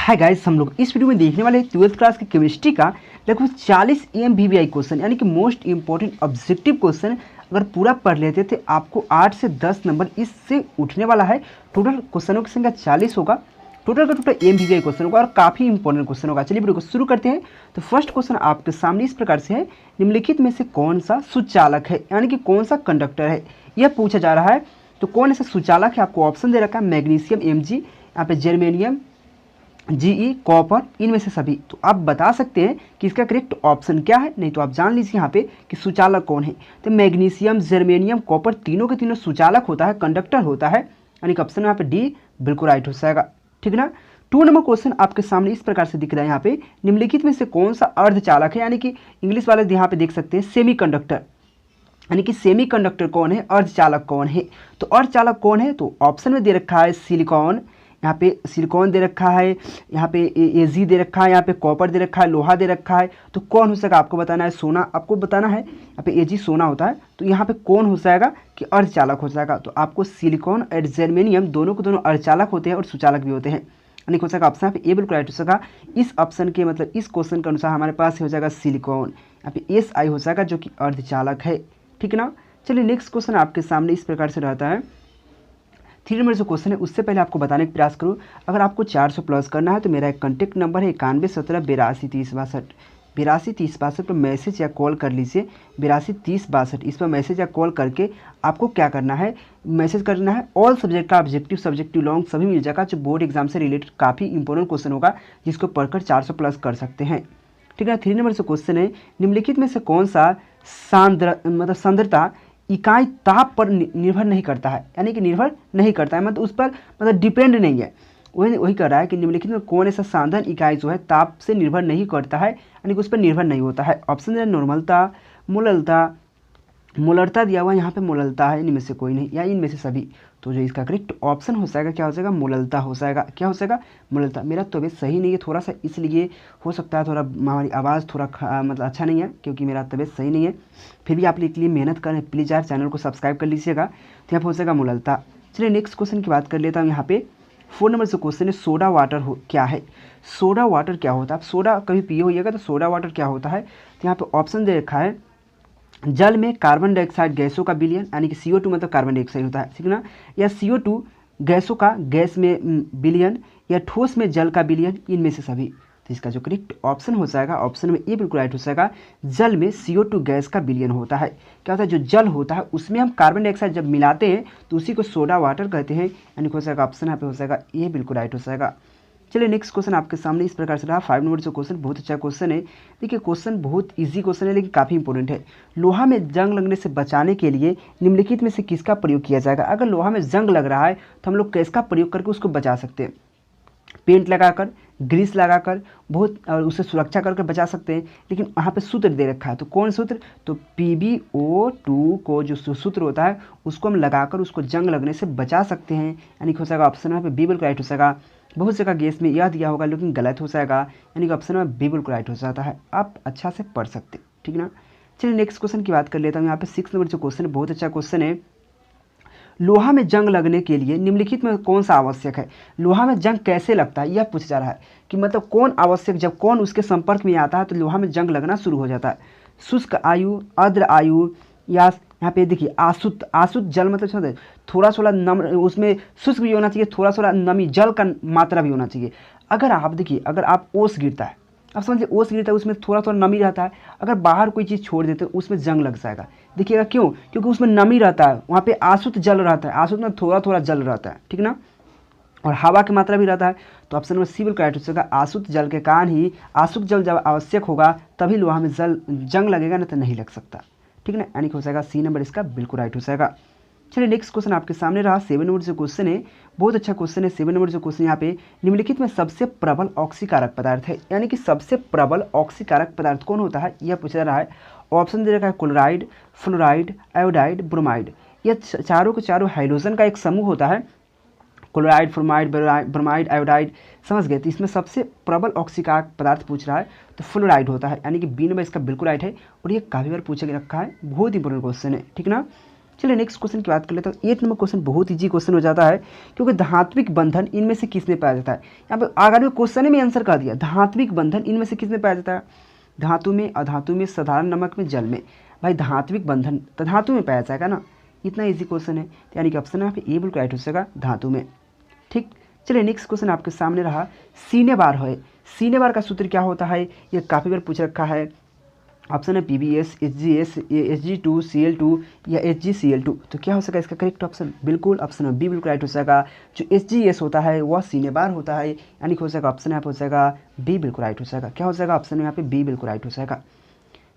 Hi guys, हम लोग इस वीडियो में देखने वाले 12th क्लास की केमिस्ट्री का लगभग 40 EMVVI क्वेश्चन यानी कि मोस्ट इंपॉर्टेंट ऑब्जेक्टिव क्वेश्चन अगर पूरा पढ़ लेते थे आपको 8 से 10 नंबर इससे उठने वाला है। टोटल क्वेश्चनों की संख्या 40 होगा। टोटल EMVVI क्वेश्चन होगा और काफ़ी इंपॉर्टेंट क्वेश्चन होगा। चलिए वीडियो को शुरू करते हैं। तो फर्स्ट क्वेश्चन आपके सामने इस प्रकार से है, निम्नलिखित में से कौन सा सुचालक है यानी कि कौन सा कंडक्टर है, यह पूछा जा रहा है। तो कौन ऐसा सुचालक है, आपको ऑप्शन दे रखा है मैग्नीशियम Mg, यहाँ पे जर्मेनियम Ge, कॉपर, इनमें से सभी। तो आप बता सकते हैं कि इसका करेक्ट ऑप्शन क्या है, नहीं तो आप जान लीजिए यहाँ पे कि सुचालक कौन है। तो मैग्नीशियम, जर्मेनियम, कॉपर तीनों के तीनों सुचालक होता है, कंडक्टर होता है, यानी कि ऑप्शन यहाँ पे डी बिल्कुल राइट हो जाएगा। ठीक ना। 2 नंबर क्वेश्चन आपके सामने इस प्रकार से दिख रहा है, यहाँ पे निम्नलिखित में से कौन सा अर्धचालक है, यानी कि इंग्लिश वाले यहाँ पे देख सकते हैं सेमी कंडक्टर, यानी कि सेमी कंडक्टर कौन है, अर्धचालक कौन है। तो अर्धचालक कौन है, तो ऑप्शन में दे रखा है सिलिकॉन, यहाँ पे सिलिकॉन दे रखा है, यहाँ पे Ag दे रखा है, यहाँ पे कॉपर दे रखा है, लोहा दे रखा है। तो कौन हो सकेगा आपको बताना है, सोना आपको बताना है। यहाँ पे Ag सोना होता है, तो यहाँ पे कौन हो जाएगा कि अर्धचालक हो जाएगा। तो आपको सिलिकॉन और जर्मेनियम दोनों को दोनों अर्धचालक होते हैं और सुचालक भी होते हैं, यानी हो सकेगा ऑप्शन यहाँ पे ए बिल्कुल राइट हो सका। इस ऑप्शन के मतलब इस क्वेश्चन के अनुसार हमारे पास हो जाएगा सिलिकॉन, यहाँ पे SI हो जाएगा जो कि अर्धचालक है। ठीक ना। चलिए नेक्स्ट क्वेश्चन आपके सामने इस प्रकार से रहता है। 3 नंबर जो क्वेश्चन है उससे पहले आपको बताने का प्रयास करूँ, अगर आपको 400 प्लस करना है तो मेरा एक कॉन्टैक्ट नंबर है 9117 82 30 62 पर मैसेज या कॉल कर लीजिए। 82 30 62 इस पर मैसेज या कॉल करके आपको क्या करना है, मैसेज करना है। ऑल सब्जेक्ट का ऑब्जेक्टिव, सब्जेक्टिव लॉन्ग सभी मिल जाएगा, जो बोर्ड एग्जाम से रिलेटेड काफ़ी इंपॉर्टेंट क्वेश्चन होगा जिसको पढ़कर 400 प्लस कर सकते हैं। ठीक है। 3 नंबर से क्वेश्चन है, निम्नलिखित में से कौन सा सांद्रता इकाई ताप पर निर्भर नहीं करता है, यानी कि निर्भर नहीं करता है, मतलब उस पर डिपेंड नहीं है। वही कह रहा है कि निम्नलिखित में कौन ऐसा साधन इकाई जो है ताप से निर्भर नहीं करता है, यानी कि उस पर निर्भर नहीं होता है। ऑप्शन है नॉर्मलता, मोलरता दिया हुआ यहाँ पे मोललता है, इनमें से कोई नहीं या इनमें से सभी। तो जो इसका करेक्ट ऑप्शन हो जाएगा क्या हो जाएगा, मोललता हो जाएगा। क्या हो जाएगा, मोललता। मेरा तबीयत सही नहीं है थोड़ा सा, इसलिए हो सकता है थोड़ा हमारी आवाज़ थोड़ा मतलब अच्छा नहीं है, क्योंकि मेरा तबीयत सही नहीं है। फिर भी आप लोग के लिए मेहनत करें, प्लीज़ यार चैनल को सब्सक्राइब कर लीजिएगा। तो यहाँ पर हो जाएगा मोललता। चलिए नेक्स्ट क्वेश्चन की बात कर लेता हूँ। यहाँ पे 4 नंबर से क्वेश्चन है, सोडा वाटर क्या है। सोडा वाटर क्या होता है, आप सोडा कभी पिए होइएगा तो सोडा वाटर क्या होता है। तो यहाँ पर ऑप्शन दे रखा है, जल में कार्बन डाइऑक्साइड गैसों का विलयन, यानी कि CO2 मतलब कार्बन डाइऑक्साइड होता है, ठीक ना, या CO2 गैसों का गैस में विलयन, या ठोस में जल का विलयन, इनमें से सभी। तो इसका जो करेक्ट ऑप्शन हो जाएगा, ऑप्शन में ए बिल्कुल राइट हो जाएगा। जल में CO2 गैस का विलयन होता है। क्या होता है, जो जल होता है उसमें हम कार्बन डाइऑक्साइड जब मिलाते हैं तो उसी को सोडा वाटर कहते हैं, यानी हो जाएगा ऑप्शन यहाँ पे हो जाएगा ए बिल्कुल राइट हो जाएगा। चलिए नेक्स्ट क्वेश्चन आपके सामने इस प्रकार से रहा। 5 नंबर जो क्वेश्चन बहुत अच्छा क्वेश्चन है। देखिए क्वेश्चन बहुत इजी क्वेश्चन है लेकिन काफ़ी इंपॉर्टेंट है। लोहा में जंग लगने से बचाने के लिए निम्नलिखित में से किसका प्रयोग किया जाएगा। अगर लोहा में जंग लग रहा है तो हम लोग किसका प्रयोग करके उसको बचा सकते हैं, पेंट लगाकर, ग्रीस लगाकर, बहुत और उसे सुरक्षा करके बचा सकते हैं। लेकिन वहाँ पे सूत्र दे रखा है, तो कौन सूत्र, तो PbO2 को जो सूत्र होता है उसको हम लगाकर उसको जंग लगने से बचा सकते हैं, यानी हो जाएगा ऑप्शन यहाँ पे बी बिल्कुल राइट हो जाएगा। बहुत जगह गैस में यह दिया होगा लेकिन गलत हो जाएगा, यानी कि ऑप्शन में बी बिल्कुल राइट हो जाता है। आप अच्छा से पढ़ सकते, ठीक ना। चलिए नेक्स्ट क्वेश्चन की बात कर लेता हूँ। यहाँ पे 6 नंबर जो क्वेश्चन है बहुत अच्छा क्वेश्चन है। लोहा में जंग लगने के लिए निम्नलिखित में कौन सा आवश्यक है। लोहा में जंग कैसे लगता है यह पूछा जा रहा है, कि मतलब कौन आवश्यक, जब कौन उसके संपर्क में आता है तो लोहा में जंग लगना शुरू हो जाता है। शुष्क आयु, आर्द्र आयु, या यहाँ पे देखिए आसुत जल, मतलब थोड़ा थोड़ा नम, उसमें शुष्क भी होना चाहिए, थोड़ा थोड़ा नमी जल का मात्रा भी होना चाहिए। अगर आप देखिए, अगर आप ओस गिरता है, आप समझिए ओस गिरता है उसमें थोड़ा थोड़ा नमी रहता है, अगर बाहर कोई चीज़ छोड़ देते हैं उसमें जंग लग जाएगा। देखिएगा क्यों, क्योंकि उसमें नमी रहता है, वहाँ पे आसुत जल रहता है, आसुत में थोड़ा थोड़ा जल रहता है, ठीक ना, और हवा की मात्रा भी रहता है। तो ऑप्शन नंबर सी बिल्कुल राइट हो जाएगा। आसुत जल के कारण ही, आसुत जल जब आवश्यक होगा तभी लोहा में जंग लगेगा, नहीं तो नहीं लग सकता, ठीक ना, यानी कि हो जाएगा सी नंबर इसका बिल्कुल राइट हो जाएगा। चलिए नेक्स्ट क्वेश्चन आपके सामने रहा। 7 नंबर जो क्वेश्चन है बहुत अच्छा क्वेश्चन है। 7 नंबर जो क्वेश्चन यहाँ पे, निम्नलिखित में सबसे प्रबल ऑक्सीकारक पदार्थ है, यानी कि सबसे प्रबल ऑक्सीकारक पदार्थ कौन होता है यह पूछा जा रहा है। ऑप्शन दे रखा है क्लोराइड, फ्लोराइड, आयोडाइड, ब्रोमाइड। यह चारों के चारों हाइड्रोजन का एक समूह होता है। क्लोराइड, फ्लोराइड, ब्रोमाइड, आयोडाइड, समझ गए। तो इसमें सबसे प्रबल ऑक्सीकारक पदार्थ पूछ रहा है तो फ्लोराइड होता है, यानी कि बी नंबर इसका बिल्कुल राइट है। और ये काफ़ी बार पूछा रखा है, बहुत इंपॉर्टेंट क्वेश्चन है, ठीक ना। चलिए नेक्स्ट क्वेश्चन की बात कर लेते हैं। 8 नंबर क्वेश्चन बहुत ईजी क्वेश्चन हो जाता है, क्योंकि धात्विक बंधन इनमें से किसमें पाया जाता है। यहाँ पे आगे में क्वेश्चन में आंसर कर दिया, धात्विक बंधन इनमें से किसमें पाया जाता है, धातु में, अधातु में, साधारण नमक में, जल में। भाई धात्विक बंधन तो धातु में पाया जाएगा ना, इतना ईजी क्वेश्चन है, यानी कि ऑप्शन यहाँ पे ए बिल्कुल राइट हो जाएगा, धातु में। ठीक, चलिए नेक्स्ट क्वेश्चन आपके सामने रहा, सीने बार है। सीने बार का सूत्र क्या होता है, ये काफ़ी बार पूछ रखा है। ऑप्शन है PbS, HgS, Hg2, Cl2 या HgCl2। तो क्या हो सका इसका करेक्ट ऑप्शन, बिल्कुल ऑप्शन बी बिल्कुल राइट हो जाएगा। जो HgS होता है वह सीने बार होता है, यानी कि हो जाएगा ऑप्शन यहाँ पे हो जाएगा बी बिल्कुल राइट हो जाएगा। क्या हो जाएगा ऑप्शन यहाँ पे बी बिल्कुल राइट हो जाएगा।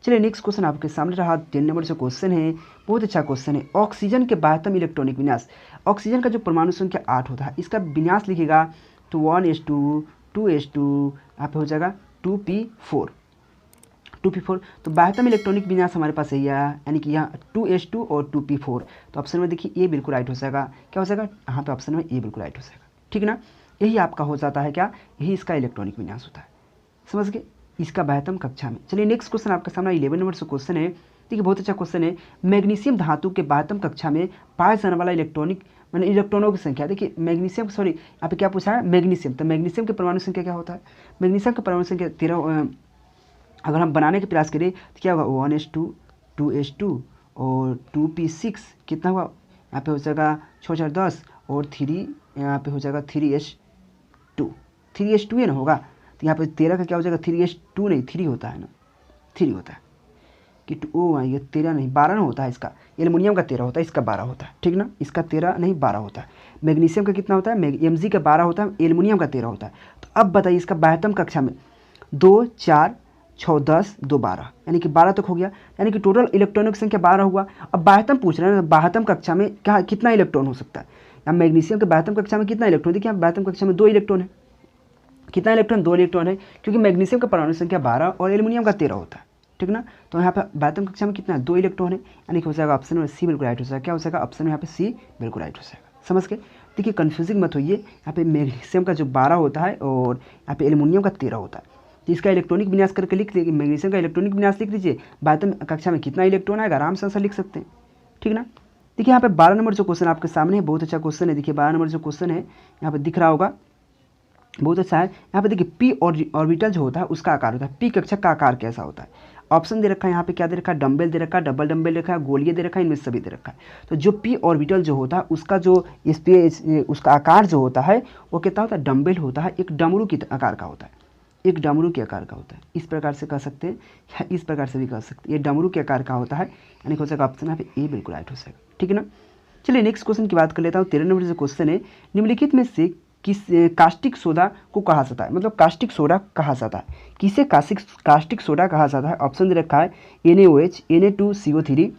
चलिए नेक्स्ट क्वेश्चन आपके सामने रहा, 10 नंबर जो क्वेश्चन है बहुत अच्छा क्वेश्चन है। ऑक्सीजन के बाह्यतम इलेक्ट्रॉनिक विन्यास, ऑक्सीजन का जो परमाणु संख्या 8 होता है, इसका विन्यास लिखिएगा तो 1s2 2s2, यहाँ पे हो जाएगा 2p4। तो बाह्यतम इलेक्ट्रॉनिक विन्यास हमारे पास यही है, यानी कि यहाँ 2s2 और 2p4। तो ऑप्शन में देखिए ए बिल्कुल राइट हो जाएगा। क्या हो जाएगा यहाँ पे ऑप्शन में ए बिल्कुल राइट हो जाएगा, ठीक ना। यही आपका हो जाता है क्या, यही इसका इलेक्ट्रॉनिक विन्यास होता है, समझ गए, इसका बाह्यतम कक्षा में। चलिए नेक्स्ट क्वेश्चन आपके सामने 11 नंबर से क्वेश्चन है, देखिए बहुत अच्छा क्वेश्चन है। मैग्नीशियम धातु के बाह्यतम कक्षा में पाया जाने वाला इलेक्ट्रॉनिक मैंने इलेक्ट्रॉनों की संख्या। देखिए मैग्नीशियम, सॉरी यहाँ पे क्या पूछा है, मैग्नीशियम। तो मैग्नीशियम के परमाणु संख्या क्या होता है, मैग्नीशियम के परमाणु संख्या 13। अगर हम बनाने का प्रयास करें तो क्या होगा 1s2 2s2 और 2p6 कितना हुआ, यहाँ पे हो जाएगा 6 4 10 और 3 यहाँ पे हो जाएगा 3s2 है ना होगा। तो यहाँ पे 13 का क्या हो जाएगा 3s2 नहीं 3 होता है ना, 3 होता है कि ओ ये 13 नहीं 12 ना होता है, इसका एल्युमिनियम का 13 होता है, इसका 12 होता है, ठीक ना। इसका 13 नहीं 12 होता है। मैग्नीशियम का कितना होता है, Mg का 12 होता है, एल्युमिनियम का 13 होता है। तो अब बताइए इसका बाह्यतम कक्षा में 2 4 6 10 2 12, यानी कि 12 तक हो गया, यानी कि टोटल इलेक्ट्रॉनों की संख्या 12 हुआ। अब बाह्यतम पूछ रहे हैं, बाह्यतम कक्षा में क्या कितना इलेक्ट्रॉन हो सकता है। यहाँ मैग्नीशियम के बाह्यतम कक्षा में कितना इलेक्ट्रॉन, देखिए बाह्यतम कक्षा में 2 इलेक्ट्रॉन है। कितना इलेक्ट्रॉन, 2 इलेक्ट्रॉन है, क्योंकि मैग्नीशियम का परमाणु संख्या 12 और एल्युमिनियम का 13 होता है, ठीक ना। तो यहाँ पे बाह्यतम कक्षा में कितना है, 2 इलेक्ट्रॉन है, यानी कि हो जाएगा ऑप्शन में सी बिल्कुल राइट हो जाएगा। क्या हो जाएगा ऑप्शन में यहाँ पे सी बिल्कुल राइट हो जाएगा, समझ के। देखिए कन्फ्यूजिंग मत होइए, यहाँ पे मैग्नीशियम का जो 12 होता है और यहाँ पे एल्युमिनियम का 13 होता है। तो इसका इलेक्ट्रॉनिक विन्यास करके लिख लीजिए, मैग्नीशियम का इलेक्ट्रॉनिक विन्यास लिख लीजिए, बाह्यतम कक्षा में कितना इलेक्ट्रॉन आएगा, आराम से आंसर लिख सकते हैं, ठीक ना। देखिए यहाँ पे 12 नंबर जो क्वेश्चन आपके सामने है बहुत अच्छा क्वेश्चन है। देखिए 12 नंबर जो क्वेश्चन है यहाँ पे दिख रहा होगा, बहुत अच्छा है। यहाँ पे देखिए पी ऑर्बिटल जो होता है उसका आकार होता है, पी कक्षा का आकार कैसा होता है। ऑप्शन दे रखा है यहाँ पे, क्या दे रखा है, डंबल दे रखा है, डबल डंबल दे रखा है, गोलिये दे रखा है, इनमें सभी दे रखा है। तो जो पी ऑर्बिटल जो होता है उसका जो स्पेस उसका आकार जो होता है वो कितना होता है, डंबल होता है, एक डमरू के आकार का होता है, एक डमरू के आकार का होता है। इस प्रकार से कह सकते हैं या इस प्रकार से भी कह सकते हैं, ये डमरू के आकार का होता है, यानी हो जाएगा ऑप्शन यहाँ पे ए बिल्कुल राइट हो जाएगा, ठीक है ना। चलिए नेक्स्ट क्वेश्चन की बात कर लेता हूँ। 13 नंबर जो क्वेश्चन है, निम्नलिखित में से किस कास्टिक सोडा को कहा जाता है, मतलब कास्टिक सोडा कहा जाता है, किसे कास्टिक सोडा कहा जाता है। ऑप्शन दे रखा है NaOH, Na2CO3,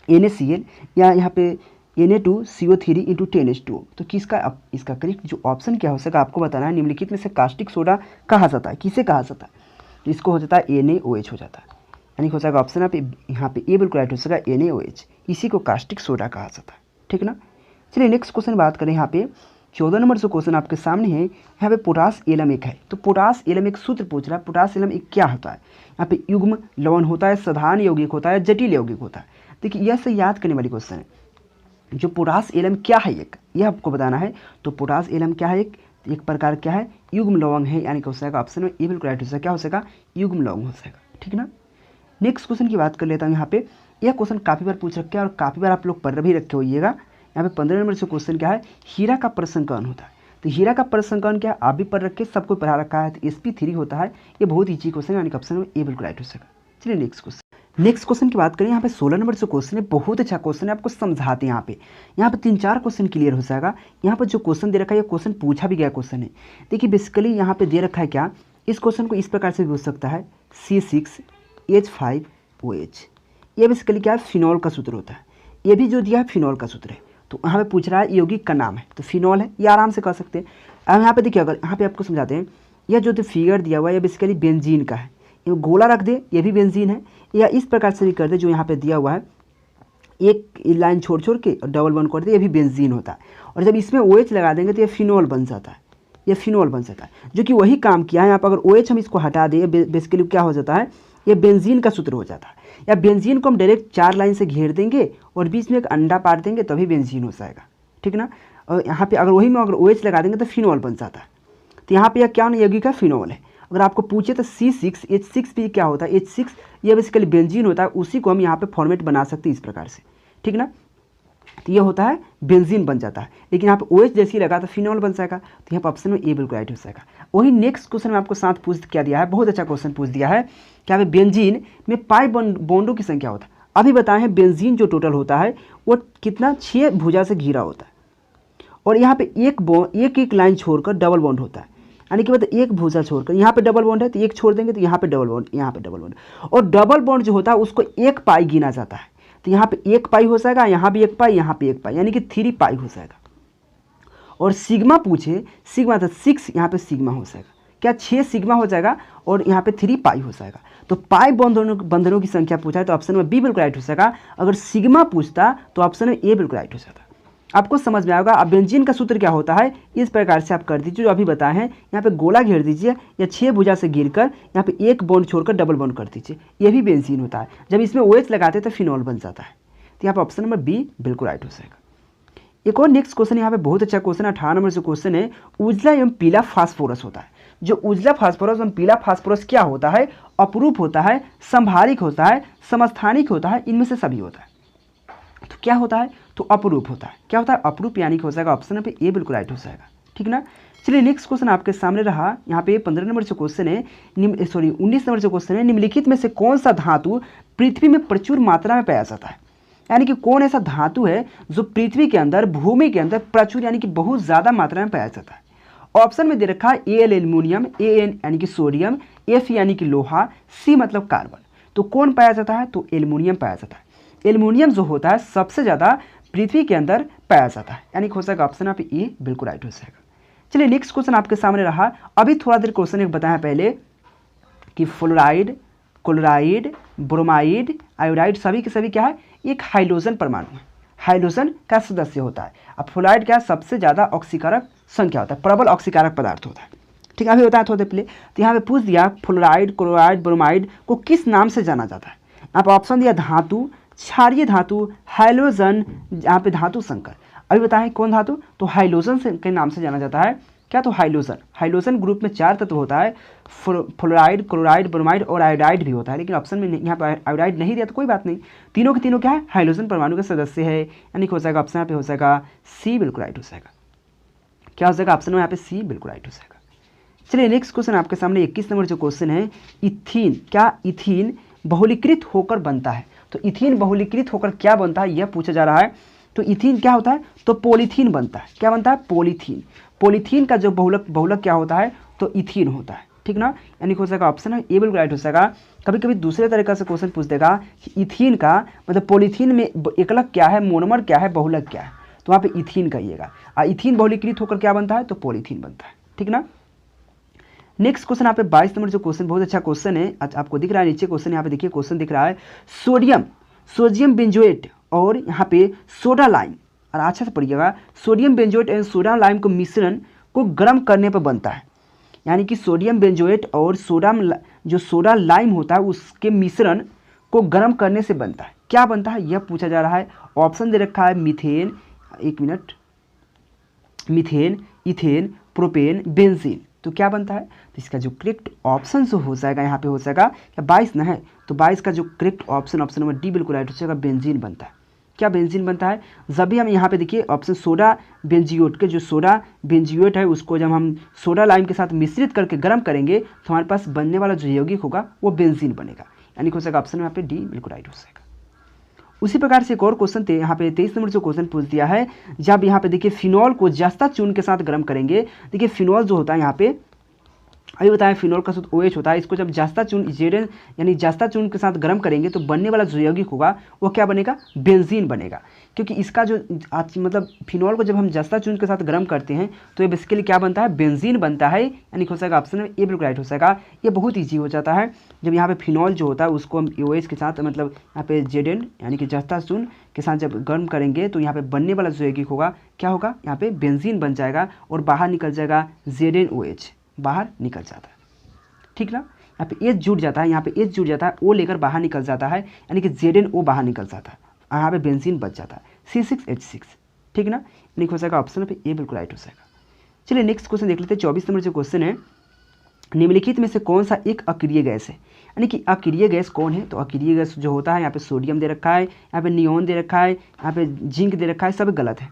NaCl या यहाँ पे Na2CO3 इंटू 10H2O। तो किसका इसका करेक्ट जो ऑप्शन क्या हो सका आपको बताना है। निम्नलिखित में से कास्टिक सोडा कहा जाता है, किसे कहा जाता है, तो इसको हो जाता है NaOH हो जाता है, यानी हो जाएगा ऑप्शन यहाँ पे ए बिल्कुल राइट हो सका NaOH, इसी को कास्टिक सोडा कहा जाता है, ठीक ना। चलिए नेक्स्ट क्वेश्चन बात करें। यहाँ पे 14 नंबर जो क्वेश्चन आपके सामने है, यहाँ पे पोटास एलम एक है। तो पोटास एलम एक सूत्र पूछ रहा है, पोटास एलम एक क्या होता है। यहाँ पे युग्म लवण होता है, साधारण यौगिक होता है, जटिल यौगिक होता है। देखिए यह से याद करने वाली क्वेश्चन है, जो पोटास एलम क्या है एक, यह आपको बताना है। तो पोटास एलम क्या है, एक प्रकार क्या है, युग्म लवंग है, यानी कि हो जाएगा ऑप्शन में ए बिल्कुल राइट हो जाएगा। क्या हो जाएगा, युग्म लवंग हो जाएगा, ठीक ना। नेक्स्ट क्वेश्चन की बात कर लेता हूँ। यहाँ पे यह क्वेश्चन काफ़ी बार पूछ रखे हैं और काफ़ी बार आप लोग पढ़ भी रखे होइएगा। यहाँ पे 15 नंबर से क्वेश्चन क्या है, हीरा का प्रसंकरण होता है। तो हीरा का प्रसंकरण क्या है, आप भी पढ़ रखे, सबको पढ़ा रखा है। तो sp3 होता है, ये बहुत ईजी क्वेश्चन है, यानी कि ऑप्शन में ए बिल्कुल राइट हो सकेगा। चलिए नेक्स्ट क्वेश्चन की बात करें। यहाँ पे 16 नंबर से क्वेश्चन है, बहुत अच्छा क्वेश्चन है, आपको समझाते हैं। यहाँ पे 3-4 क्वेश्चन क्लियर हो जाएगा। यहाँ पर जो क्वेश्चन दे रखा है, ये क्वेश्चन पूछा भी गया क्वेश्चन है। देखिए बेसिकली यहाँ पे दे रखा है क्या, इस क्वेश्चन को इस प्रकार से भी पूछ सकता है, C6H5OH। ये बेसिकली क्या है, फिनॉल का सूत्र होता है। ये भी जो दिया है फिनॉल का सूत्र है। तो यहाँ पे पूछ रहा है यौगिक का नाम है, तो फिनॉल है, ये आराम से कर सकते हैं। अब यहाँ पे देखिए, अगर यहाँ पे आपको समझाते हैं, यह जो फिगर दिया हुआ है ये बेसिकली बेंजीन का है। ये गोला रख दे, ये भी बेंजीन है, या इस प्रकार से भी कर दे, जो यहाँ पे दिया हुआ है एक लाइन छोड़ छोड़ के डबल वन कर दे, ये भी बेंजीन होता है। और जब इसमें OH लगा देंगे तो ये फिनॉल बन जाता है, ये फिनॉल बन जाता है, जो कि वही काम किया है। यहाँ पर अगर OH हम इसको हटा दें, बेसिकली क्या हो जाता है, ये बेंजीन का सूत्र हो जाता है। या बेंजीन को हम डायरेक्ट 4 लाइन से घेर देंगे और बीच में एक अंडा पार देंगे तभी बेंजीन हो जाएगा, ठीक ना। और यहाँ पे अगर वही में अगर OH लगा देंगे तो फिनॉल बन जाता है। तो यहाँ पे यह क्या यौगिक का फिनॉल है। अगर आपको पूछे तो C6H6 भी क्या होता है, H6 ये बेसिकली बेंजीन होता है, उसी को हम यहाँ पे फॉर्मेट बना सकते हैं इस प्रकार से, ठीक ना। तो ये होता है बेंजीन बन जाता है, लेकिन यहाँ पे OH जैसे ही लगा तो फिनॉल बन जाएगा। तो यहाँ पर ऑप्शन में ए बिल्कुल राइट हो जाएगा। वही नेक्स्ट क्वेश्चन में आपको साथ पूछ क्या दिया है, बहुत अच्छा क्वेश्चन पूछ दिया है, क्या बेंजीन में पाई बॉन्डों की संख्या होता है। अभी बताए हैं बेंजीन जो टोटल होता है वो कितना 6 भुजा से घिरा होता है, और यहाँ पे एक लाइन छोड़कर डबल बॉन्ड होता है, यानी कि मतलब एक भुजा छोड़कर यहाँ पे डबल बॉन्ड है तो एक छोड़ देंगे तो यहाँ पे डबल बॉन्ड, यहाँ पे डबल बॉन्ड, और डबल बॉन्ड जो होता है उसको एक पाई गिना जाता है। तो यहाँ पे एक पाई हो जाएगा, यहाँ भी एक पाई, यहाँ पे एक पाई, यानी कि 3 पाई हो जाएगा। और सिग्मा पूछे, सिग्मा था 6, यहाँ पे सिग्मा हो जाएगा, क्या 6 सिग्मा हो जाएगा और यहाँ पे 3 पाई हो जाएगा। तो पाई बंधनों की संख्या पूछा है तो ऑप्शन में बी बिल्कुल राइट हो जाएगा। अगर सिग्मा पूछता तो ऑप्शन में ए बिल्कुल राइट हो जाता। आपको समझ में आएगा। अब बेंजीन का सूत्र क्या होता है इस प्रकार से आप कर दीजिए जो अभी बताए हैं। यहाँ पे गोला घेर दीजिए या 6 भुजा से गिरकर यहाँ पे एक बॉन्ड छोड़कर डबल बॉन्ड कर दीजिए, ये भी बेंजीन होता है। जब इसमें OH लगाते तो फिनॉल बन जाता है। तो यहाँ पे ऑप्शन नंबर बी बिल्कुल राइट हो जाएगा। एक और नेक्स्ट क्वेश्चन यहाँ पे बहुत अच्छा क्वेश्चन है, 18 नंबर से क्वेश्चन है, उजला एवं पीला फास्फोरस होता है। जो उजला फास्फोरस एवं पीला फास्फोरस क्या होता है, अपरूप होता है, संभारिक होता है, समस्थानिक होता है, इनमें से सभी होता है। तो क्या होता है, तो अपरूप होता है। क्या होता है, अपरूप, यानी कि हो जाएगा ऑप्शन पे ए बिल्कुल राइट हो जाएगा, ठीक ना। चलिए नेक्स्ट क्वेश्चन आपके सामने रहा, यहाँ पे 15 नंबर से क्वेश्चन है, 19 नंबर से क्वेश्चन है, निम्नलिखित में से कौन सा धातु पृथ्वी में प्रचुर मात्रा में पाया जाता है। यानी कि कौन ऐसा धातु है जो पृथ्वी के अंदर, भूमि के अंदर प्रचुर यानी कि बहुत ज़्यादा मात्रा में पाया जाता है। ऑप्शन में दे रखा है Al एल्यूमिनियम, An यानी कि सोडियम, Fe यानी कि लोहा, C मतलब कार्बन। तो कौन पाया जाता है, तो एल्यूमिनियम पाया जाता है। एल्यूमिनियम जो होता है सबसे ज़्यादा पृथ्वी के अंदर पाया जाता है, यानी हो जाएगा ऑप्शन आप ए बिल्कुल राइट हो जाएगा। चलिए नेक्स्ट क्वेश्चन आपके सामने रहा। अभी थोड़ा देर क्वेश्चन एक बताया पहले कि फ्लोराइड, क्लोराइड, ब्रोमाइड, आयोडाइड सभी के सभी क्या है, एक हाइड्रोजन परमाणु है, हाइड्रोजन का सदस्य होता है। अब फ्लोराइड क्या है, सबसे ज़्यादा ऑक्सीकारक संख्या होता है, प्रबल ऑक्सीकारक पदार्थ होता है, ठीक है। अभी बताया थोड़ा देर पहले। तो यहाँ पे पूछ दिया फ्लोराइड, क्लोराइड, ब्रोमाइड को किस नाम से जाना जाता है। यहाँ पर ऑप्शन दिया धातु, क्षारीय धातु, हाइड्रोजन, यहाँ पे धातु संकर। अभी बताएं कौन धातु, तो हाइड्रोजन के नाम से जाना जाता है। क्या, तो हाइड्रोजन। हाइड्रोजन ग्रुप में 4 तत्व होता है, फ्लोराइड, क्लोराइड, ब्रोमाइड और आयोडाइड भी होता है, लेकिन ऑप्शन में यहाँ पर आयोडाइड नहीं दिया तो कोई बात नहीं। तीनों के तीनों क्या है, हाइड्रोजन परमाणु के सदस्य है, यानी हो जाएगा ऑप्शन यहाँ पे हो जाएगा सी बिल्कुल राइट हो जाएगा। क्या हो जाएगा ऑप्शन में यहाँ पे सी बिल्कुल राइट हो जाएगा। चलिए नेक्स्ट क्वेश्चन आपके सामने 21 नंबर जो क्वेश्चन है, इथीन, क्या इथीन बहुलीकृत होकर बनता है। तो इथीन बहुलीकृत होकर क्या बनता है यह पूछा जा रहा है। तो इथीन क्या होता है, तो पॉलीथीन बनता है। क्या बनता है, पॉलीथीन। पॉलीथीन का जो बहुलक क्या होता है, तो इथीन होता है, ठीक ना। यानी हो जाएगा ऑप्शन है ए बिल्कुल राइट हो जाएगा। कभी कभी दूसरे तरीके से क्वेश्चन पूछ देगा कि इथीन का मतलब पॉलीथीन में एकलक क्या है, मोनोमर क्या है, बहुलक क्या है, तो वहाँ पे इथीन कहिएगा। और इथीन बहुलीकृत होकर क्या बनता है, तो पॉलीथीन बनता है, ठीक ना। नेक्स्ट क्वेश्चन यहाँ पे 22 नंबर जो क्वेश्चन बहुत अच्छा क्वेश्चन है, आपको दिख रहा है नीचे क्वेश्चन, यहाँ पे देखिए क्वेश्चन दिख रहा है, सोडियम बेंजोएट और यहाँ पे सोडा लाइम, और अच्छा से पढ़िएगा, sodium benzoate and soda lime को मिश्रण को गर्म करने पर बनता है। यानी कि सोडियम बेंजोएट और जो सोडा लाइम होता है उसके मिश्रण को गर्म करने से बनता है। क्या बनता है यह पूछा जा रहा है। ऑप्शन दे रखा है मीथेन, एक minute, methane, ethane, propane, benzene. तो क्या बनता है, तो इसका जो करेक्ट ऑप्शन जो हो जाएगा यहाँ पे हो जाएगा, क्या 22 ना है, तो 22 का जो करेक्ट ऑप्शन नंबर डी बिल्कुल राइट हो जाएगा, बेंजीन बनता है। क्या बेंजीन बनता है, जब भी हम यहाँ पे देखिए ऑप्शन सोडा बेंजियोट के, जो सोडा बेंजियोट है उसको जब हम सोडा लाइम के साथ मिश्रित करके गर्म करेंगे तो हमारे पास बनने वाला जो यौगिक होगा वो बेंजीन बनेगा, यानी हो जाएगा ऑप्शन यहाँ पे डी बिल्कुल राइट हो जाएगा। उसी प्रकार से एक और क्वेश्चन थे यहाँ पे 23 नंबर जो क्वेश्चन पूछ दिया है, जब यहाँ पे देखिए फिनॉल को जस्ता चून के साथ गर्म करेंगे, देखिए फिनॉल जो होता है यहाँ पे अभी बताया फिनॉल का सूत्र OH होता है, इसको जब जस्ता चून जेडन यानी जस्ता चून के साथ गर्म करेंगे तो बनने वाला जो यौगिक होगा वो क्या बनेगा, बेंजीन बनेगा। क्योंकि इसका जो मतलब फिनॉल को जब हम जस्ता चून के साथ गर्म करते हैं तो ये बेसिकली क्या बनता है, बेंजीन बनता है, यानी हो जाएगा ऑप्शन में ए बिल्कुल राइट हो जाएगा। ये बहुत ईजी हो जाता है, जब यहाँ पे फिनॉल जो होता है उसको हम OH के साथ मतलब यहाँ पे जेडन यानी कि जस्ता चून के साथ जब गर्म करेंगे तो यहाँ पे बनने वाला जो यौगिक होगा क्या होगा, यहाँ पे बेंजीन बन जाएगा और बाहर निकल जाएगा ZnOH, बाहर निकल जाता है, ठीक ना। यहाँ पे एच जुड़ जाता है, यहाँ पे एच जुड़ जाता है, ओ लेकर बाहर निकल जाता है, यानी कि ZnO बाहर निकल जाता है, यहाँ पे बेंजीन बच जाता है C6H6, ठीक ना। यानी हो जाएगा ऑप्शन पे ए बिल्कुल राइट हो जाएगा। चलिए नेक्स्ट क्वेश्चन देख लेते हैं। 24 नंबर जो क्वेश्चन है, निम्नलिखित में से कौन सा एक अक्रिय गैस है, यानी कि अक्रिय गैस कौन है। तो अक्रिय गैस जो होता है, यहाँ पे सोडियम दे रखा है, यहाँ पे नियोन दे रखा है, यहाँ पे जिंक दे रखा है, सब गलत है।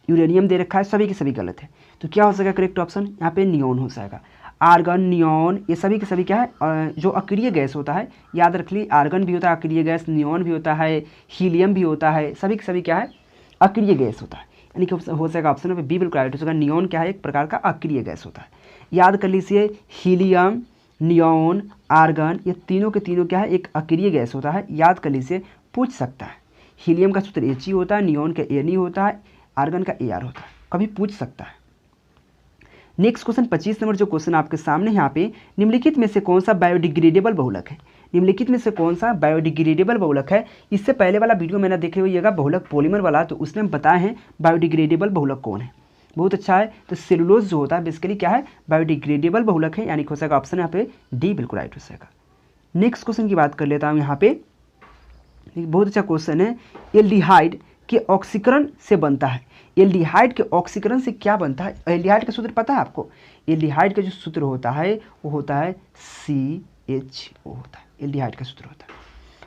यूरेनियम दे रखा है, सभी के सभी गलत है। तो क्या हो जाएगा करेक्ट ऑप्शन, यहाँ पे नियोन हो जाएगा। आर्गन, नियोन, ये सभी के सभी क्या है, जो अक्रिय गैस होता है, याद रख ली, आर्गन भी होता है अक्रिय गैस, नियोन भी होता है, हीलियम भी होता है, सभी के सभी क्या है, अक्रिय गैस होता है। यानी कि हो जाएगा ऑप्शन पे बी बिल्कुल राइट हो जाएगा। नियोन क्या है, एक प्रकार का अक्रिय गैस होता है। याद कर लीजिए, हीलियम, नियोन, आर्गन, ये तीनों के तीनों क्या है, एक अक्रिय गैस होता है। याद कर लीजिए, पूछ सकता है। हीलियम का सूत्र He होता है, नियोन का Ne होता है, आर्गन का Ar होता है, कभी पूछ सकता है। नेक्स्ट क्वेश्चन 25 नंबर जो क्वेश्चन आपके सामने यहाँ पे, निम्नलिखित में से कौन सा बायोडिग्रेडेबल बहुलक है। निम्नलिखित में से कौन सा बायोडिग्रेडेबल बहुलक है। इससे पहले वाला वीडियो मैंने देखे हुएगा बहुलक पॉलीमर वाला, तो उसमें हम बताए हैं बायोडिग्रेडेबल बहुलक कौन है, बहुत अच्छा है। तो सेलुलोज जो होता है बेसिकली क्या है, बायोडिग्रेडेबल बहुलक है, यानी हो जाएगा ऑप्शन यहाँ पे डी बिल्कुल राइट हो जाएगा। नेक्स्ट क्वेश्चन की बात कर लेता हूँ यहाँ पे, बहुत अच्छा क्वेश्चन है। एल्डिहाइड के ऑक्सीकरण से बनता है, एल्डिहाइड के ऑक्सीकरण से क्या बनता है। एल्डिहाइड का सूत्र पता है आपको, एल्डिहाइड का जो सूत्र होता है वो होता है CHO होता है, एल्डिहाइड का सूत्र होता है।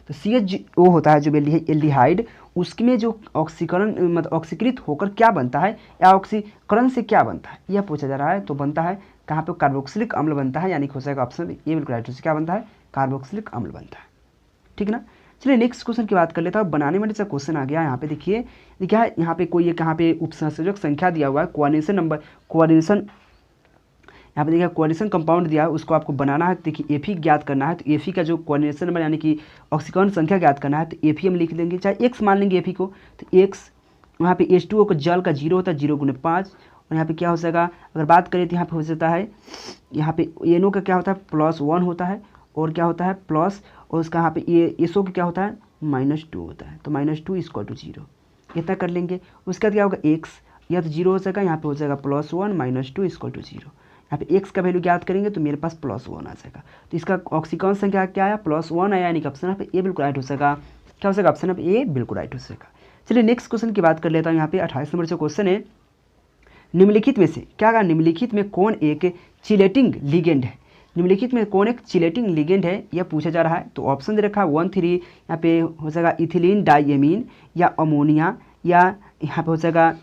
तो CHO होता है जो एल्डिहाइड, उसमें जो ऑक्सीकरण मतलब ऑक्सीकृत होकर क्या बनता है, या ऑक्सीकरण से क्या बनता है, यह पूछा जा रहा है। तो बनता है कहाँ पे, कार्बोक्सिलिक अम्ल बनता है, यानी हो जाएगा ऑप्शन ये बिल्कुल राइट है। क्या बनता है, कार्बोक्सिलिक अम्ल बनता है, ठीक ना। चलिए नेक्स्ट क्वेश्चन की बात कर लेता हूँ। बनाने में जैसा क्वेश्चन आ गया यहाँ पे, देखिए क्या है, यहाँ पे कोई एक यहाँ पे उपसंयोजक संख्या दिया हुआ है, कोऑर्डिनेशन नंबर, कोऑर्डिनेशन यहाँ पे देखिए कोऑर्डिनेशन कंपाउंड दिया है, उसको आपको बनाना है। देखिए Fe ज्ञात करना है, तो Fe का जो कोऑर्डिनेशन नंबर यानी कि ऑक्सीकरण संख्या ज्ञात करना है, तो Fe हम लिख देंगे, चाहे x मान लेंगे Fe को, तो x वहाँ पे H2O का जल का 0 होता है, 0 × 5, और यहाँ पे क्या हो जाएगा, अगर बात करें तो यहाँ पे हो जाता है, यहाँ पे NO का क्या होता है, +1 होता है, और क्या होता है प्लस, और उसका यहाँ पे ये SO का क्या होता है, -2 होता है, तो -2 = 0, इतना कर लेंगे। उसके बाद क्या होगा, x या तो 0 हो जाएगा, यहाँ पे हो जाएगा +1 -2 = 0। यहाँ पे x का वैल्यू ज्ञात करेंगे तो मेरे पास +1 आ जाएगा। तो इसका ऑक्सीकरण संख्या क्या आया, +1 आया, यानी कि ऑप्शन यहाँ पे ए बिल्कुल राइट हो जाएगा। क्या हो जाएगा, ऑप्शन यहाँ पे ए बिल्कुल राइट हो जाएगा। चलिए नेक्स्ट क्वेश्चन की बात कर लेता हूँ। यहाँ पे 28 नंबर जो क्वेश्चन है, निम्नलिखित में से क्या कहा, निम्नलिखित में कौन एक चिलेटिंग लिगेंड है। निम्नलिखित में कौन एक चिलेटिंग लिगेंड है, यह पूछा जा रहा है। तो ऑप्शन दे रखा है 1, 3, यहाँ पे हो जाएगा इथिलीन डाइएमीन, या अमोनिया, या यहाँ पे हो जाएगा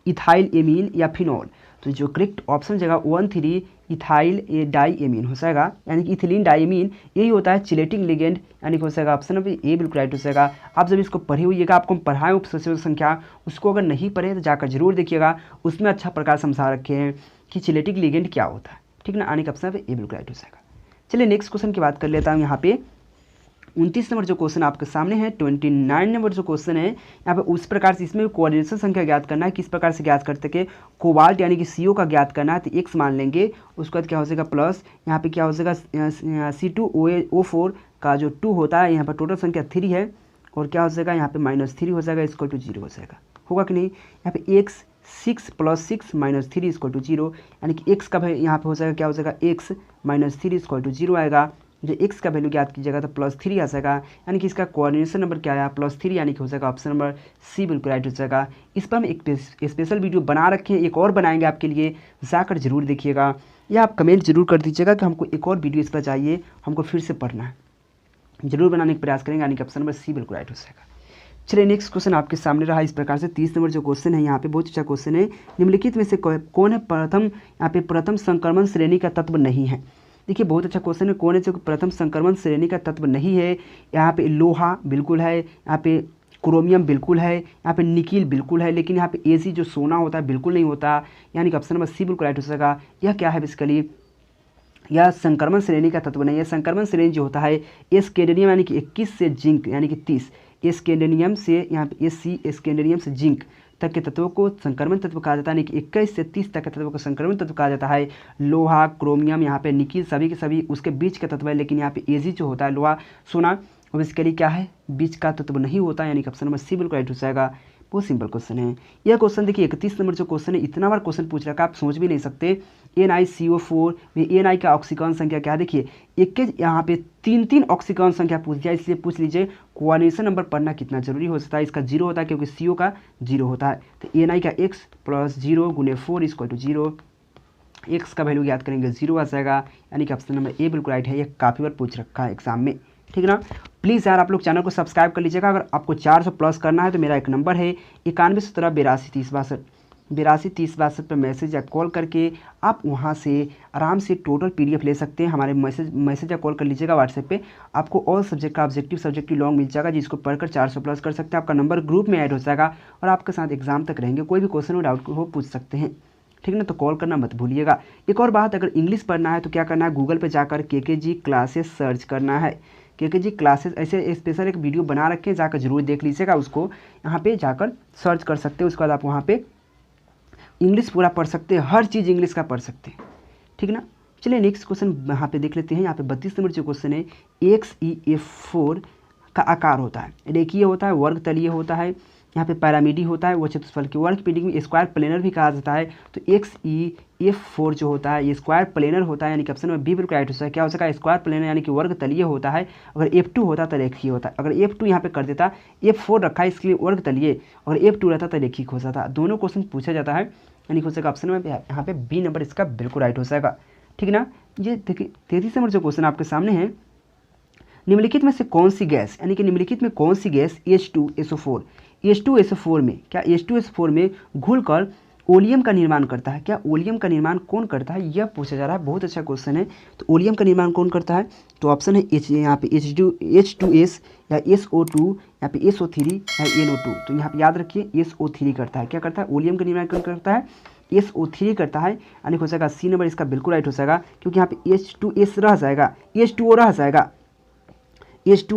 इथाइल एमीन, या फिनॉल। तो जो करेक्ट ऑप्शन जगह 1, 3 इथाइल डाइएमीन हो जाएगा, यानी कि इथिलीन डाइएमीन यही होता है चिलेटिंग लिगेंड, यानी कि हो जाएगा ऑप्शन नंबर ए बिल्कुल राइट हो जाएगा। आप जब इसको पढ़े हुईएगा, आपको हम पढ़ाएं उपसंयोजक संख्या, उसको अगर नहीं पढ़े तो जाकर जरूर देखिएगा, उसमें अच्छा प्रकार समझा रखे हैं कि चिलेटिक लिगेंड क्या होता है, ठीक ना। आने का ऑप्शन पे ए बिल्कुल राइट हो जाएगा। चलिए नेक्स्ट क्वेश्चन की बात कर लेता हूँ। यहाँ पे 29 नंबर जो क्वेश्चन आपके सामने है, 29 नंबर जो क्वेश्चन है, यहाँ पे उस प्रकार से इसमें कोऑर्डिनेशन संख्या ज्ञात करना है। किस प्रकार से ज्ञात करते हैं, कोबाल्ट यानी कि CO का ज्ञात करना है, तो x मान लेंगे। उसके बाद क्या हो जाएगा प्लस, यहाँ पे क्या हो जाएगा C2O4 का जो 2 होता है, यहाँ पर टोटल संख्या 3 है, और क्या हो जाएगा यहाँ पे -3 हो जाएगा, = 0 हो जाएगा, होगा कि नहीं। यहाँ पे x 6 + 6 - 3 = 0, यानी कि x का यहाँ पे हो जाएगा, क्या हो जाएगा x - 3 = 0 आएगा। जो x का वैल्यू ज्ञात कीजिएगा तो +3 आ जाएगा, यानी कि इसका कोऑर्डिनेशन नंबर क्या आया, +3, यानी कि हो जाएगा ऑप्शन नंबर सी बिल्कुल राइट हो जाएगा। इस पर हम एक स्पेशल वीडियो बना रखे हैं, एक और बनाएंगे आपके लिए, जाकर जरूर देखिएगा, या आप कमेंट जरूर कर दीजिएगा कि हमको एक और वीडियो इस पर चाहिए, हमको फिर से पढ़ना है, जरूर बनाने का प्रयास करेंगे, यानी कि ऑप्शन नंबर सी बिल्कुल राइट हो जाएगा। चलिए नेक्स्ट क्वेश्चन आपके सामने रहा इस प्रकार से। 30 नंबर जो क्वेश्चन है, यहाँ पे बहुत अच्छा क्वेश्चन है। निम्नलिखित में से कौन है प्रथम, यहाँ पे प्रथम संक्रमण श्रेणी का तत्व नहीं है। देखिए बहुत अच्छा क्वेश्चन है, कौन है जो प्रथम संक्रमण श्रेणी का तत्व नहीं है। यहाँ पे लोहा बिल्कुल है, यहाँ पे क्रोमियम बिल्कुल है, यहाँ पे निकिल बिल्कुल है, लेकिन यहाँ पे Ag जो सोना होता है बिल्कुल नहीं होता, यानी कि ऑप्शन नंबर सी बिल्कुल राइट हो जाएगा। यह क्या है बेसिकली, यह संक्रमण श्रेणी का तत्व नहीं है। संक्रमण श्रेणी जो होता है एस्केंडेनियम यानी कि 21 से जिंक यानी कि 30, एस्केंडेनियम से यहाँ पे Ec एस्केंडेनियम से जिंक तक के तत्वों को संक्रमण तत्व कहा जाता है, यानी कि 21 से 30 तक के तत्वों को संक्रमण तत्व कहा जाता है। लोहा, क्रोमियम, यहाँ पे निकिल सभी के सभी उसके बीच का तत्व है, लेकिन यहाँ पे Ag जो होता है लोहा सोना, वो बेसिकली क्या है, बीच का तत्व नहीं होता, यानी कि ऑप्शन नंबर सी बिल्कुल राइट हो जाएगा। बहुत सिंपल क्वेश्चन है यह क्वेश्चन। देखिए 31 नंबर जो क्वेश्चन है, इतना बार क्वेश्चन पूछ रखा है, आप सोच भी नहीं सकते NiCO4 में Ni का ऑक्सीकरण संख्या क्या है, देखिए एक यहाँ पे 3 ऑक्सीकरण संख्या पूछ दिया, इसलिए पूछ लीजिए कोऑर्डिनेशन नंबर पढ़ना कितना जरूरी हो सकता है। इसका 0 होता है क्योंकि CO का 0 होता है, तो Ni का x + 0 × 4 = 0, x का वैल्यू याद करेंगे 0 आ जाएगा, यानी कि ऑप्शन नंबर ए बिल्कुल राइट है। ये काफ़ी बार पूछ रखा है एग्जाम में, ठीक है ना। प्लीज़ यार आप लोग चैनल को सब्सक्राइब कर लीजिएगा। अगर आपको 400 प्लस करना है तो मेरा एक नंबर है 9117 82 30 62 पर मैसेज या कॉल करके आप वहाँ से आराम से टोटल PDF ले सकते हैं। हमारे मैसेज या कॉल कर लीजिएगा व्हाट्सएप पे, आपको ऑल सब्जेक्ट का ऑब्जेक्टिव सब्जेक्टिव लॉन्ग मिल जाएगा, जिसको पढ़कर 400 प्लस कर सकते हैं। आपका नंबर ग्रुप में ऐड हो जाएगा और आपके साथ एग्जाम तक रहेंगे, कोई भी क्वेश्चन हो डाउट हो पूछ सकते हैं, ठीक है ना। तो कॉल करना मत भूलिएगा। एक और बात, अगर इंग्लिश पढ़ना है तो क्या करना है, गूगल पे जाकर KKG क्लासेस सर्च करना है। KKG क्लासेस ऐसे स्पेशल एक वीडियो बना रखे हैं, जाकर जरूर देख लीजिएगा, उसको यहाँ पे जाकर सर्च कर सकते हैं। उसके बाद आप वहाँ पे इंग्लिश पूरा पढ़ सकते हैं, हर चीज़ इंग्लिश का पढ़ सकते हैं, ठीक ना। चलिए नेक्स्ट क्वेश्चन यहाँ पे देख लेते हैं। यहाँ पे 32 नंबर जो क्वेश्चन है, XeF4 का आकार होता है, रेखीय होता है, वर्ग तलीय होता है, यहाँ पे पैरामिडी होता है, वो चतुष्फल के वर्ग पीढ़ी में स्क्वायर प्लेनर भी कहा जाता है। तो XeF4 जो होता है ये स्क्वायर प्लेनर होता है, यानी कि ऑप्शन में बी बिल्कुल राइट हो सकता है। क्या हो सकता है, स्क्वायर प्लेनर यानी कि वर्ग तलीय होता है। अगर F2 होता तो रेखीय होता, अगर F2 यहाँ पे कर देता, F4 रखा है इसके लिए वर्ग तलीय, अगर F2 रहता तो रेखिक हो जाता। दोनों क्वेश्चन पूछा जाता है, यानी हो सकेगा ऑप्शन में यहाँ पे बी नंबर इसका बिल्कुल राइट हो जाएगा, ठीक ना। ये देखिए 33 नंबर जो क्वेश्चन आपके सामने है, निम्नलिखित में से कौन सी गैस, यानी कि निम्नलिखित में कौन सी गैस H2SO4 में, क्या H2SO4 में घुलकर ओलियम का निर्माण करता है। क्या ओलियम का निर्माण कौन करता है, यह पूछा जा रहा है, बहुत अच्छा क्वेश्चन है। तो ओलियम का निर्माण कौन करता है, तो ऑप्शन है यहाँ पे H2S या SO2, यहाँ पे SO3 या NO2। तो यहाँ पे याद रखिए SO3 करता है। क्या करता है, ओलियम का निर्माण कौन करता है, SO3 करता है, यानी हो जाएगा सी नंबर इसका बिल्कुल राइट हो जाएगा, क्योंकि यहाँ पे H2S रह जाएगा, H2O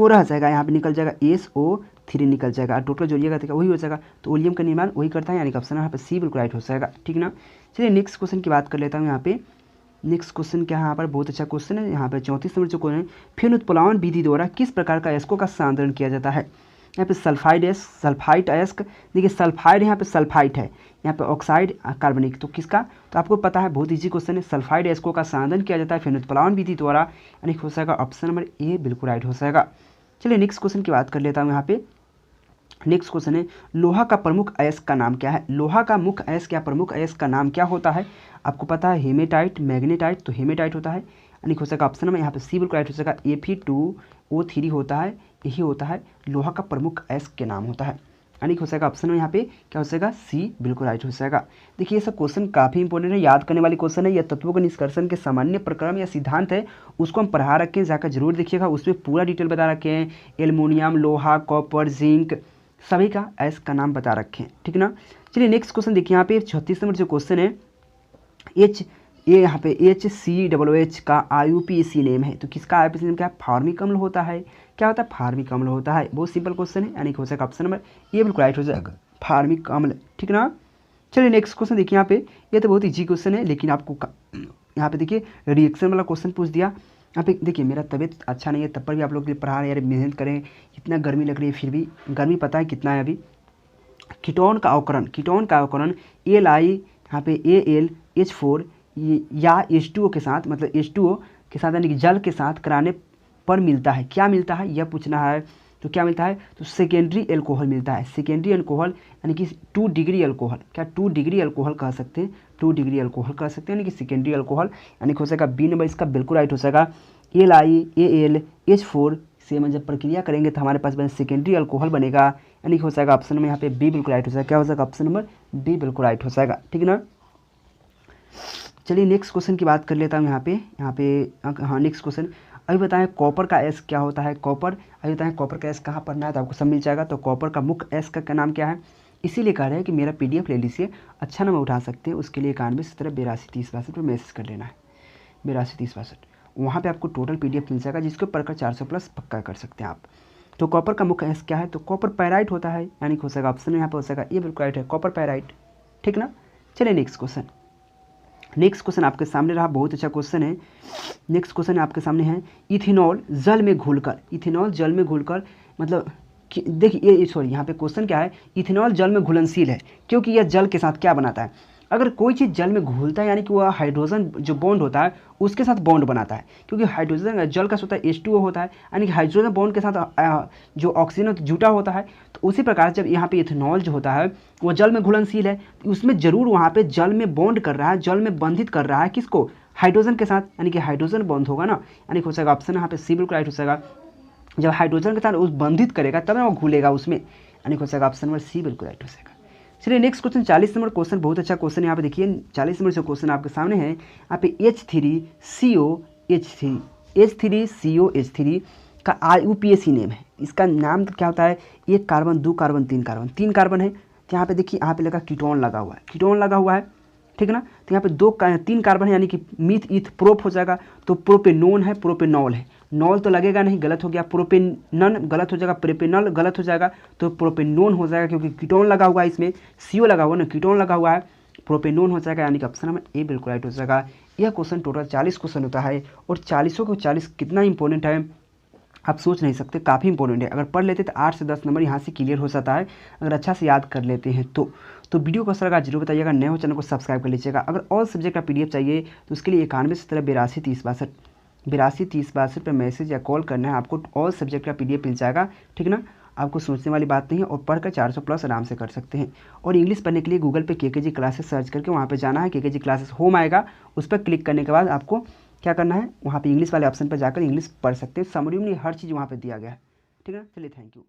रह जाएगा, यहाँ पे निकल जाएगा SO3 निकल जाएगा, टोटल जोड़िएगा तो वही हो जाएगा। तो ओलियम का निर्माण वही करता है, यानी कि ऑप्शन यहाँ पे सी बिल्कुल राइट हो जाएगा, ठीक ना। चलिए नेक्स्ट क्वेश्चन की बात कर लेता हूँ। यहाँ पे नेक्स्ट क्वेश्चन क्या है, यहाँ पर बहुत अच्छा क्वेश्चन है। यहाँ पे 34 नंबर जो क्वेश्चन है, फिर उत्प्लावन विधि द्वारा किस प्रकार का अयस्कों का सांद्रण किया जाता है। यहाँ पे सल्फाइड अयस्क, देखिए सल्फाइड यहाँ पे सल्फाइड है, यहाँ पे ऑक्साइड कार्बनिक, तो किसका, तो आपको पता है, बहुत इजी क्वेश्चन है। सल्फाइड अयस्कों का सांद्रण किया जाता है फिर उत्प्लावन विधि द्वारा, यानी हो जाएगा ऑप्शन नंबर ए बिल्कुल राइट हो जाएगा। चलिए नेक्स्ट क्वेश्चन की बात कर लेता हूँ। यहाँ पे नेक्स्ट क्वेश्चन है, लोहा का प्रमुख अयस्क का नाम क्या है। लोहा का मुख्य अयस्क या प्रमुख अयस्क का नाम क्या होता है, आपको पता है हेमेटाइट, मैग्नेटाइट, तो हेमेटाइट होता है, यानी हो सकेगा ऑप्शन में यहाँ पे सी बिल्कुल राइट हो सकेगा। Fe2O3 होता है, यही होता है लोहा का प्रमुख अयस्क के नाम होता है, यानी हो जाएगा ऑप्शन में यहाँ पे क्या हो जाएगा, सी बिल्कुल राइट हो जाएगा। देखिए ये सब क्वेश्चन काफ़ी इंपॉर्टेंट है, याद करने वाली क्वेश्चन है। यह तत्वों के निष्कर्षण के सामान्य प्रक्रम या सिद्धांत है, उसको हम पढ़ा रखे हैं, जाकर जरूर देखिएगा, उसमें पूरा डिटेल बता रखे हैं। एल्युमिनियम, लोहा, कॉपर, जिंक, सभी का अयस्क का नाम बता रखे हैं, ठीक ना। चलिए नेक्स्ट क्वेश्चन देखिए। यहाँ पे 36 नंबर जो क्वेश्चन है, यहाँ पे HCOOH का IUPAC नेम है, तो किसका IUPAC नेम क्या है, फार्मिक अम्ल होता है। क्या होता है, फार्मिक अम्ल होता है, बहुत सिंपल क्वेश्चन है, यानी हो जाएगा ऑप्शन नंबर ये बिल्कुल राइट हो जाएगा, फार्मिक अम्ल, ठीक ना। चलिए नेक्स्ट क्वेश्चन देखिए। यहाँ पे ये तो बहुत ईजी क्वेश्चन है, लेकिन आपको यहाँ पे देखिए रिएक्शन वाला क्वेश्चन पूछ दिया। यहाँ पे देखिए मेरा तबीयत अच्छा नहीं है, तब पर भी आप लोग के लिए पढ़ा रहे हैं यार, मेहनत करें, इतना गर्मी लग रही है, फिर भी गर्मी पता है कितना है अभी। कीटोन का अवकरण Li यहाँ पे AlH4 या H2O के साथ, मतलब H2O के साथ यानी कि जल के साथ कराने पर मिलता है, क्या मिलता है यह पूछना है। तो क्या मिलता है, तो सेकेंडरी एल्कोहल मिलता है, सेकेंडरी एल्कोहल यानी कि 2 डिग्री एल्कोहल, क्या 2 डिग्री एल्कोहल कह सकते हैं, 2 डिग्री एल्कोहल कह सकते हैं, यानी कि सेकेंडरी एल्कोहल, यानी हो जाएगा बी नंबर इसका बिल्कुल राइट हो जाएगा। LiAlH4 से हम जब प्रक्रिया करेंगे तो हमारे पास सेकेंडरी अल्कोहल बनेगा, यानी हो जाएगा ऑप्शन में यहाँ पे बी बिल्कुल राइट हो जाएगा। क्या हो जाएगा, ऑप्शन नंबर बी बिल्कुल राइट हो जाएगा, ठीक है ना। चलिए नेक्स्ट क्वेश्चन की बात कर लेता हूँ। यहाँ पे हाँ नेक्स्ट क्वेश्चन, अभी बताएं कॉपर का अयस्क क्या होता है। कॉपर, अभी बताएं कॉपर का अयस्क कहाँ पढ़ना है तो आपको सब मिल जाएगा। तो कॉपर का मुख्य अयस्क का नाम क्या है, इसीलिए कह रहे हैं कि मेरा PDF ले लीजिए, अच्छा नंबर उठा सकते हैं। उसके लिए 91 17 82 30 62 पर मैसेज कर लेना है, 82 30 62, वहाँ पे आपको टोटल PDF मिल जाएगा, जिसको पढ़कर 400 प्लस पक्का कर सकते हैं आप। तो कॉपर का मुख्य अयस्क क्या है, तो कॉपर पैराइट होता है, यानी हो जाएगा ऑप्शन में यहाँ पे हो जाएगा ये बिल्कुल राइट है, कॉपर पैराइट, ठीक ना। चलिए नेक्स्ट क्वेश्चन। नेक्स्ट क्वेश्चन आपके सामने रहा, बहुत अच्छा क्वेश्चन है। नेक्स्ट क्वेश्चन आपके सामने है, इथेनॉल जल में घुलकर, इथेनॉल जल में घुलकर, मतलब देखिए ये सॉरी यहाँ पे क्वेश्चन क्या है, इथेनॉल जल में घुलनशील है, क्योंकि यह जल के साथ क्या बनाता है, अगर कोई चीज़ जल में घुलता है यानी कि वह हाइड्रोजन जो बॉन्ड होता है उसके साथ बॉन्ड बनाता है, क्योंकि हाइड्रोजन जल का होता है H2O होता है, यानी कि हाइड्रोजन बॉन्ड के साथ जो ऑक्सीजन जुटा होता है। तो उसी प्रकार जब यहाँ पे इथेनॉल जो होता है वो जल में घुलनशील है, उसमें जरूर वहाँ पे जल में बॉन्ड कर रहा है, जल में बंधित कर रहा है किसको, हाइड्रोजन के साथ, यानी कि हाइड्रोजन बॉन्ड होगा ना, यानी कि हो जाएगा ऑप्शन यहाँ पे सी बिल्कुल राइट हो जाएगा। जब हाइड्रोजन के साथ उस बंधित करेगा तब ना वो घुलेगा उसमें, यानी हो जाएगा ऑप्शन नंबर सी बिल्कुल राइट हो जाएगा। चलिए नेक्स्ट क्वेश्चन 40 नंबर क्वेश्चन, बहुत अच्छा क्वेश्चन यहाँ पे देखिए 40 नंबर जो क्वेश्चन आपके सामने है यहाँ पे H3CO H3 का IUPAC नेम है। इसका नाम क्या होता है, 1 कार्बन 2 कार्बन 3 कार्बन, 3 कार्बन है। तो यहाँ पे देखिए यहाँ पे लगा कीटोन लगा हुआ है, कीटोन लगा हुआ है, ठीक है ना। तो यहाँ पे 3 कार्बन है यानी कि मीथ ईथ प्रोप हो जाएगा, तो प्रोपेनोन है प्रोपेनॉल है, नॉल तो लगेगा नहीं, गलत हो गया, प्रोपेनन गलत हो जाएगा, प्रोपेनल गलत हो जाएगा, तो प्रोपेनोन हो जाएगा क्योंकि कीटोन लगा हुआ है, इसमें CO लगा हुआ है ना, कीटोन लगा हुआ है, प्रोपेनोन हो जाएगा, यानी कि ऑप्शन नंबर ए बिल्कुल राइट हो जाएगा। यह क्वेश्चन टोटल 40 क्वेश्चन होता है और 40 को 40 कितना इंपॉर्टेंट है आप सोच नहीं सकते, काफ़ी इंपॉर्टेंट है। अगर पढ़ लेते तो 8 से 10 नंबर यहाँ से क्लियर हो जाता है, अगर अच्छा से याद कर लेते हैं तो वीडियो को सर जरूर बताइएगा, नए हो चैनल को सब्सक्राइब कर लीजिएगा। अगर ऑल सब्जेक्ट का PDF चाहिए तो उसके लिए 91 17 82 30 62 पर मैसेज या कॉल करना है, आपको ऑल सब्जेक्ट का PDF मिल जाएगा, ठीक है ना। आपको सोचने वाली बात नहीं है और पढ़कर 400 प्लस आराम से कर सकते हैं। और इंग्लिश पढ़ने के लिए गूगल पे KKG क्लासेस सर्च करके वहाँ पे जाना है, KKG क्लासेस होम आएगा, उस पर क्लिक करने के बाद आपको क्या करना है, वहाँ पे इंग्लिश वाले ऑप्शन पर जाकर इंग्लिश पढ़ सकते हैं। समरी में हर चीज़ वहाँ पे दिया गया है, ठीक है ना। चलिए थैंक यू।